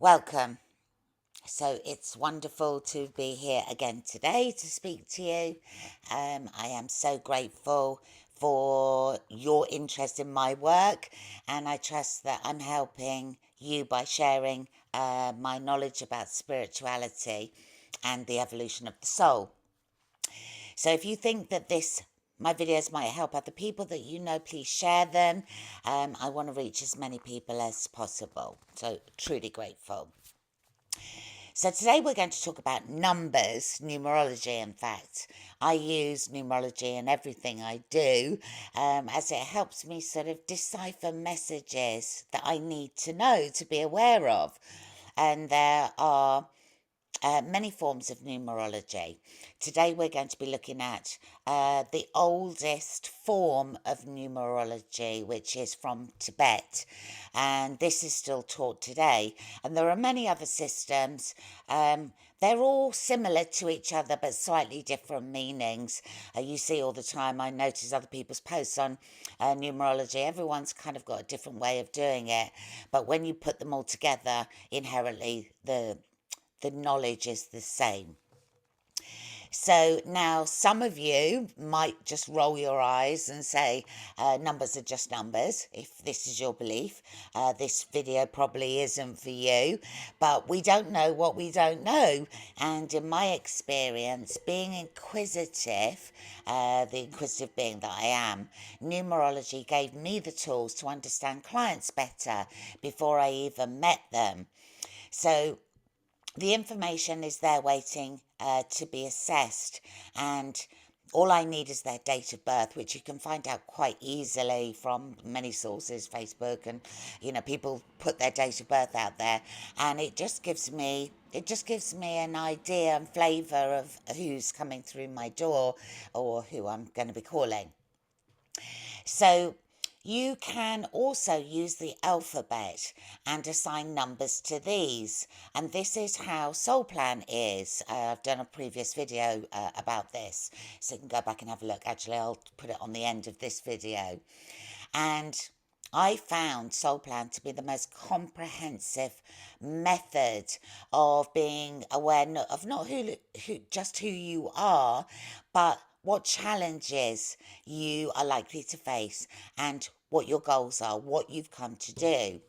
Welcome. So it's wonderful to be here again today to speak to you. I am so grateful for your interest in my work, and I trust that I'm helping you by sharing my knowledge about spirituality and the evolution of the soul. So if you think that my videos might help other people that you know, please share them. I want to reach as many people as possible. So truly grateful. So today we're going to talk about numbers, numerology in fact. I use numerology in everything I do as it helps me sort of decipher messages that I need to know, to be aware of. And there are many forms of numerology. Today we're going to be looking at the oldest form of numerology, which is from Tibet, and this is still taught today. And there are many other systems. They're all similar to each other, but slightly different meanings. You see all the time, I notice other people's posts on numerology. Everyone's kind of got a different way of doing it. But when you put them all together, inherently the knowledge is the same. So now some of you might just roll your eyes and say numbers are just numbers. If this is your belief, this video probably isn't for you, but we don't know what we don't know. And in my experience, being inquisitive, the inquisitive being that I am, numerology gave me the tools to understand clients better before I even met them. So the information is there waiting to be assessed, and all I need is their date of birth, which you can find out quite easily from many sources, Facebook, and people put their date of birth out there, and it just gives me an idea and flavour of who's coming through my door or who I'm going to be calling. So you can also use the alphabet and assign numbers to these. And this is how Soul Plan is. I've done a previous video about this, so you can go back and have a look. Actually, I'll put it on the end of this video. And I found Soul Plan to be the most comprehensive method of being aware of not just who you are, but what challenges you are likely to face and what your goals are, what you've come to do.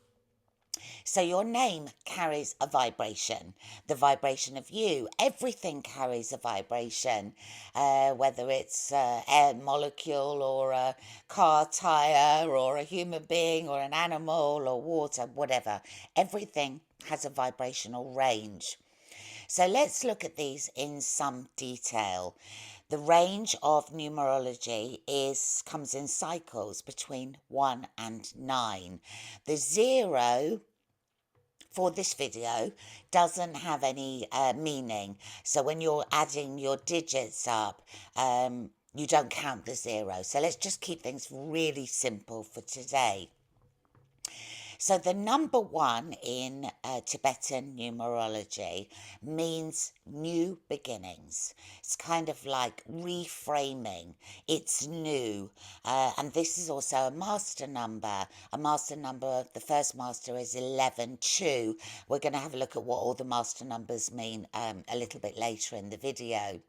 So your name carries a vibration, the vibration of you. Everything carries a vibration, whether it's air molecule or a car tire or a human being or an animal or water, whatever. Everything has a vibrational range. So let's look at these in some detail. The range of numerology comes in cycles between 1 and 9. The 0 for this video doesn't have any meaning. So when you're adding your digits up, you don't count the 0. So let's just keep things really simple for today. So the number 1 in Tibetan numerology means new beginnings. It's kind of like reframing. It's new. And this is also a master number. A master number, the first master is 11-2. We're going to have a look at what all the master numbers mean a little bit later in the video.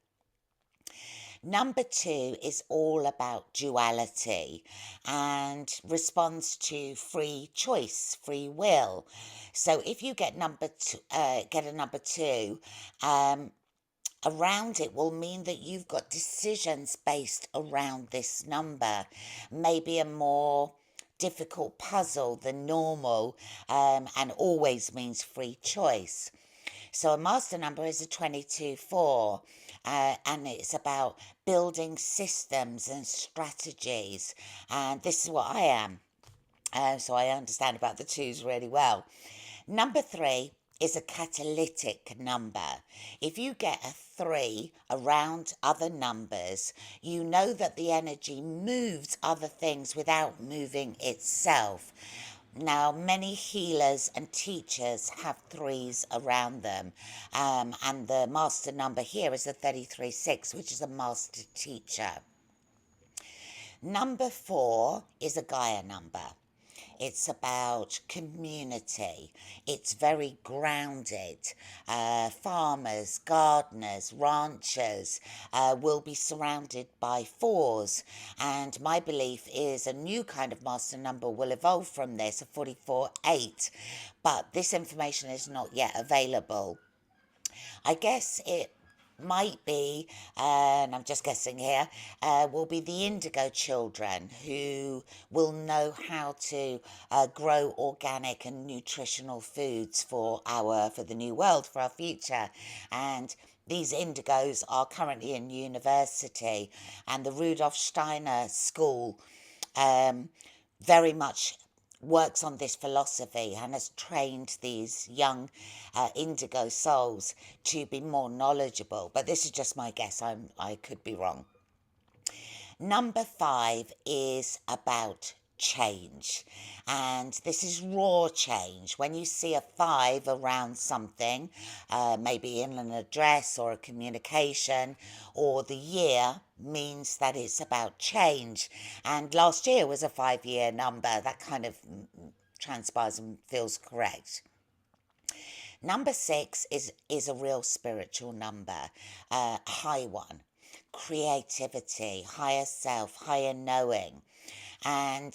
Number 2 is all about duality and responds to free choice, free will. So if you get a number 2, around it will mean that you've got decisions based around this number, maybe a more difficult puzzle than normal, and always means free choice. So a master number is a 22-4, and it's about building systems and strategies. And this is what I am. So I understand about the twos really well. Number 3 is a catalytic number. If you get a 3 around other numbers, you know that the energy moves other things without moving itself. Now, many healers and teachers have 3s around them, and the master number here is a 33-6, which is a master teacher. Number 4 is a Gaia number. It's about community. It's very grounded. Farmers, gardeners, ranchers will be surrounded by fours. And my belief is a new kind of master number will evolve from this, a 44-8. But this information is not yet available. I guess it might be, and I'm just guessing here, will be the indigo children who will know how to grow organic and nutritional foods for the new world, for our future. And these indigos are currently in university, and the Rudolf Steiner School um, very much works on this philosophy and has trained these young indigo souls to be more knowledgeable. But this is just my guess. I could be wrong. Number 5 is about change, and this is raw change. When you see a 5 around something, maybe in an address or a communication, or the year means that it's about change. And last year was a 5-year number. That kind of transpires and feels correct. Number 6 is a real spiritual number, a high one. Creativity, higher self, higher knowing. And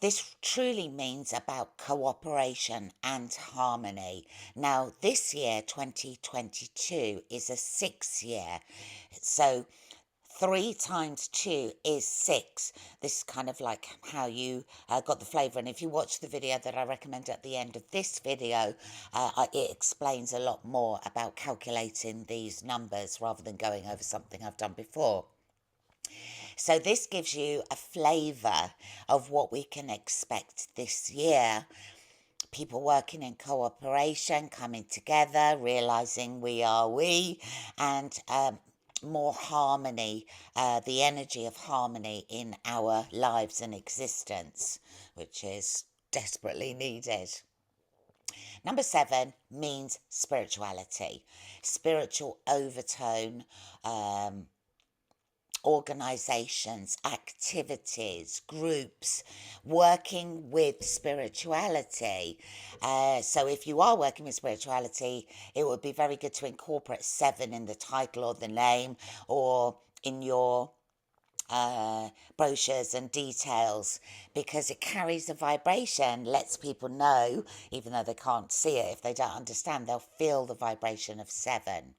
this truly means about cooperation and harmony. Now, this year, 2022, is a 6 year. So 3 times 2 is 6. This is kind of like how you got the flavour. And if you watch the video that I recommend at the end of this video, it explains a lot more about calculating these numbers rather than going over something I've done before. So this gives you a flavour of what we can expect this year. People working in cooperation, coming together, realising we are we, and more harmony, the energy of harmony in our lives and existence, which is desperately needed. Number 7 means spirituality, spiritual overtone, organizations, activities, groups working with spirituality. So, if you are working with spirituality, it would be very good to incorporate 7 in the title or the name or in your brochures and details, because it carries a vibration, lets people know, even though they can't see it, if they don't understand, they'll feel the vibration of 7.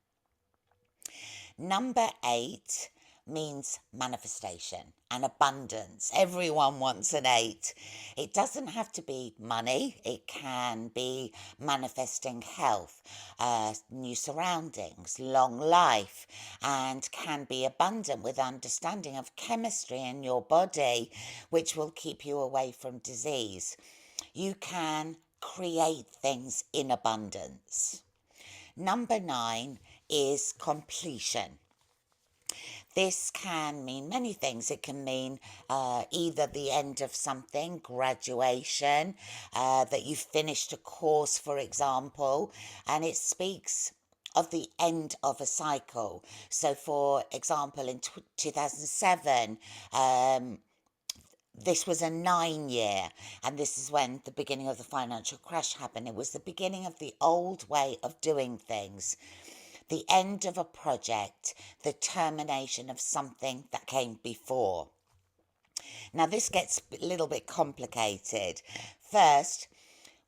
Number 8 means manifestation and abundance. Everyone wants an 8. It doesn't have to be money. It can be manifesting health, new surroundings, long life, and can be abundant with understanding of chemistry in your body, which will keep you away from disease. You can create things in abundance. Number 9 is completion. This can mean many things. It can mean either the end of something, graduation, that you finished a course, for example, and it speaks of the end of a cycle. So, for example, in 2007, this was a 9 year, and this is when the beginning of the financial crash happened. It was the beginning of the old way of doing things, the end of a project, the termination of something that came before. Now, this gets a little bit complicated. First,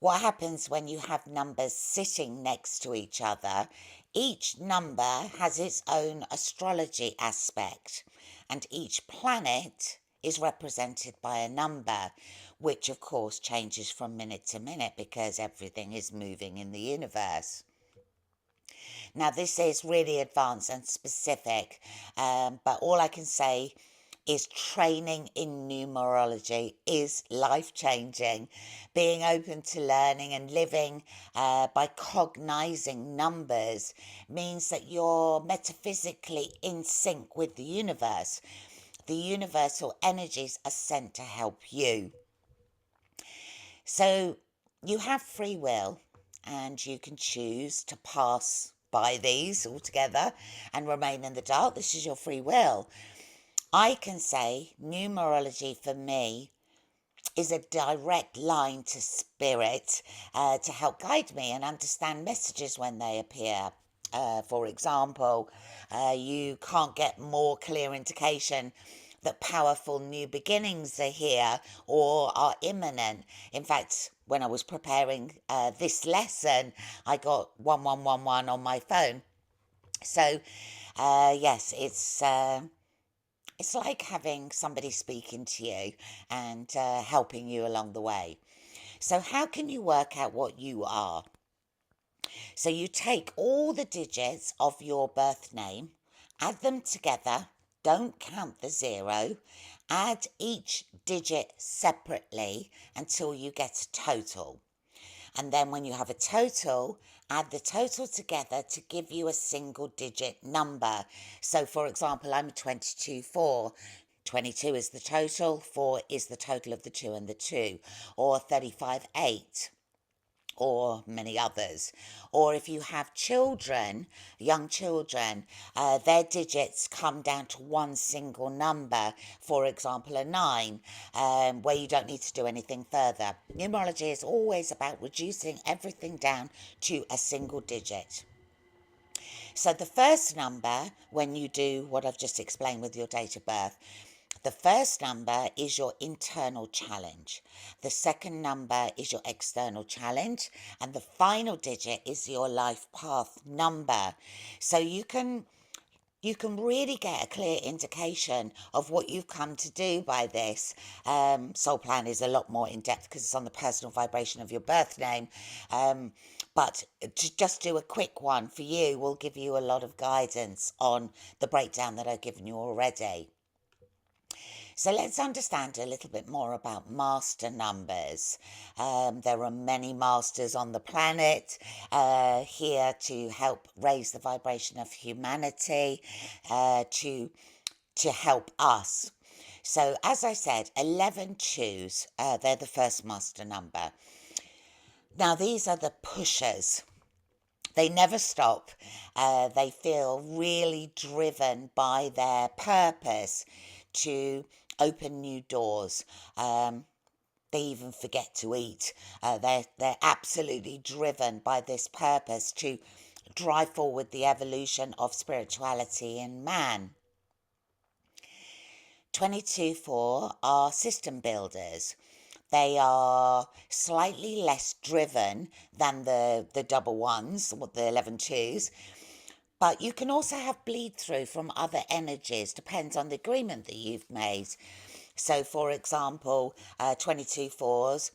what happens when you have numbers sitting next to each other? Each number has its own astrology aspect, and each planet is represented by a number, which of course changes from minute to minute because everything is moving in the universe. Now, this is really advanced and specific, but all I can say is training in numerology is life changing. Being open to learning and living by cognizing numbers means that you're metaphysically in sync with the universe. The universal energies are sent to help you. So you have free will, and you can choose to pass by these altogether and remain in the dark. This is your free will. I can say numerology for me is a direct line to spirit to help guide me and understand messages when they appear. For example, you can't get more clear indication that powerful new beginnings are here or are imminent. In fact, when I was preparing this lesson, I got 1111 on my phone. So, yes, it's like having somebody speaking to you and helping you along the way. So, how can you work out what you are? So, you take all the digits of your birth name, add them together, don't count the zero, add each digit separately until you get a total. And then when you have a total, add the total together to give you a single digit number. So, for example, I'm 22 4. 22 is the total, 4 is the total of the 2 and the 2, or 35 8, or many others. Or if you have children, young children, their digits come down to one single number, for example, a 9, where you don't need to do anything further. Numerology is always about reducing everything down to a single digit. So the first number, when you do what I've just explained with your date of birth, the first number is your internal challenge. The second number is your external challenge. And the final digit is your life path number. So you can really get a clear indication of what you've come to do by this. Soul Plan is a lot more in depth because it's on the personal vibration of your birth name. But to just do a quick one for you will give you a lot of guidance on the breakdown that I've given you already. So let's understand a little bit more about master numbers. There are many masters on the planet here to help raise the vibration of humanity, to help us. So as I said, 11 twos, they're the first master number. Now these are the pushers. They never stop. They feel really driven by their purpose to open new doors. They even forget to eat. They're absolutely driven by this purpose to drive forward the evolution of spirituality in man. 22 4 are system builders. They are slightly less driven than the double ones, the 11 twos, but you can also have bleed through from other energies, depends on the agreement that you've made. So, for example, 22 fours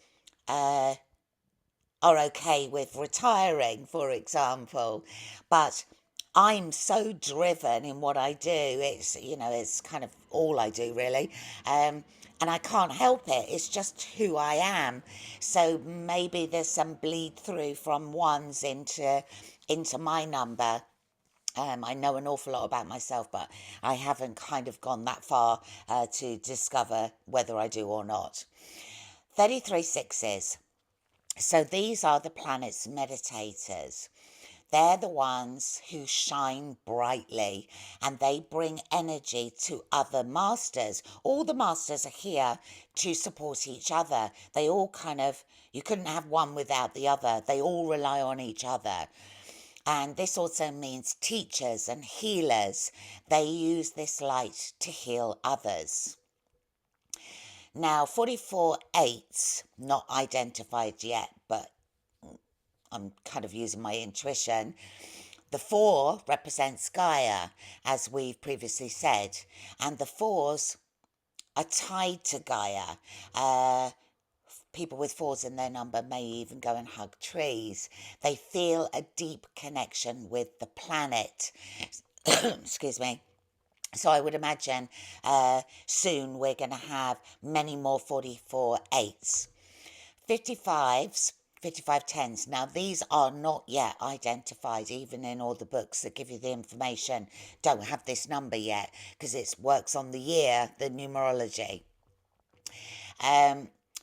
are okay with retiring, for example, but I'm so driven in what I do. It's kind of all I do, really. And I can't help it. It's just who I am. So maybe there's some bleed through from ones into my number. I know an awful lot about myself, but I haven't kind of gone that far to discover whether I do or not. 33 sixes. So these are the planet's meditators. They're the ones who shine brightly and they bring energy to other masters. All the masters are here to support each other. They all you couldn't have one without the other. They all rely on each other. And this also means teachers and healers. They use this light to heal others. Now, 44 eights, not identified yet, but I'm kind of using my intuition. The 4 represents Gaia, as we've previously said, and the 4s are tied to Gaia. People with 4s in their number may even go and hug trees. They feel a deep connection with the planet. Excuse me. So I would imagine soon we're going to have many more 44 eights. 55s, 55 tens. Now, these are not yet identified, even in all the books that give you the information. Don't have this number yet because it works on the year, the numerology.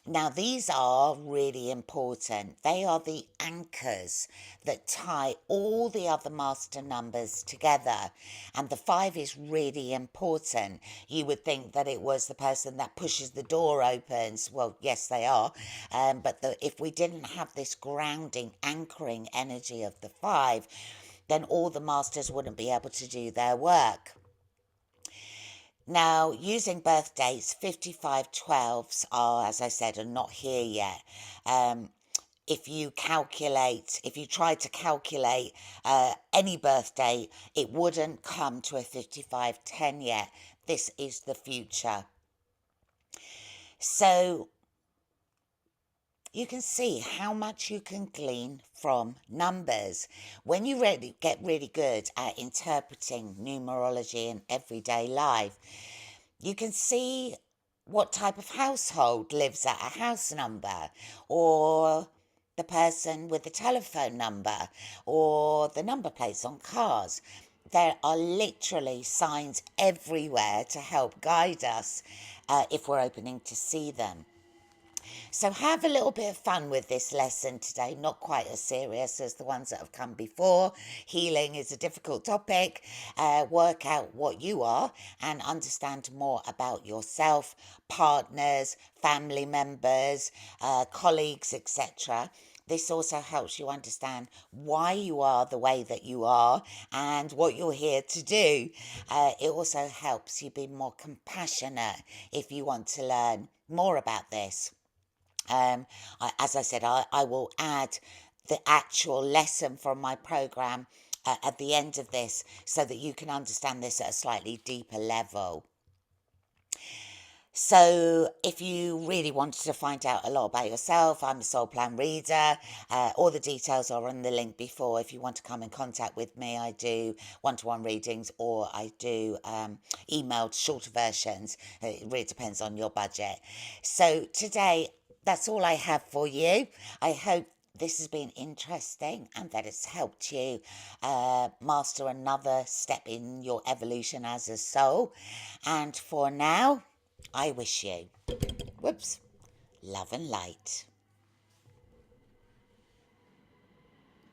Now, these are really important. They are the anchors that tie all the other master numbers together. And the 5 is really important. You would think that it was the person that pushes the door opens. Well, yes, they are. But if we didn't have this grounding, anchoring energy of the 5, then all the masters wouldn't be able to do their work. Now, using birth dates, 5512s are, as I said, are not here yet. If you try to calculate any birth date, it wouldn't come to a 5510 yet. This is the future. So you can see how much you can glean from numbers. When you get really good at interpreting numerology in everyday life, you can see what type of household lives at a house number, or the person with the telephone number, or the number plates on cars. There are literally signs everywhere to help guide us if we're opening to see them. So have a little bit of fun with this lesson today, not quite as serious as the ones that have come before. Healing is a difficult topic. Work out what you are and understand more about yourself, partners, family members, colleagues, etc. This also helps you understand why you are the way that you are and what you're here to do. It also helps you be more compassionate if you want to learn more about this. As I said, I will add the actual lesson from my program at the end of this so that you can understand this at a slightly deeper level. So, if you really wanted to find out a lot about yourself, I'm a soul plan reader. All the details are on the link before. If you want to come in contact with me, I do one-to-one readings, or I do emailed shorter versions. It really depends on your budget. So today, that's all I have for you. I hope this has been interesting and that it's helped you master another step in your evolution as a soul. And for now, I wish you, love and light.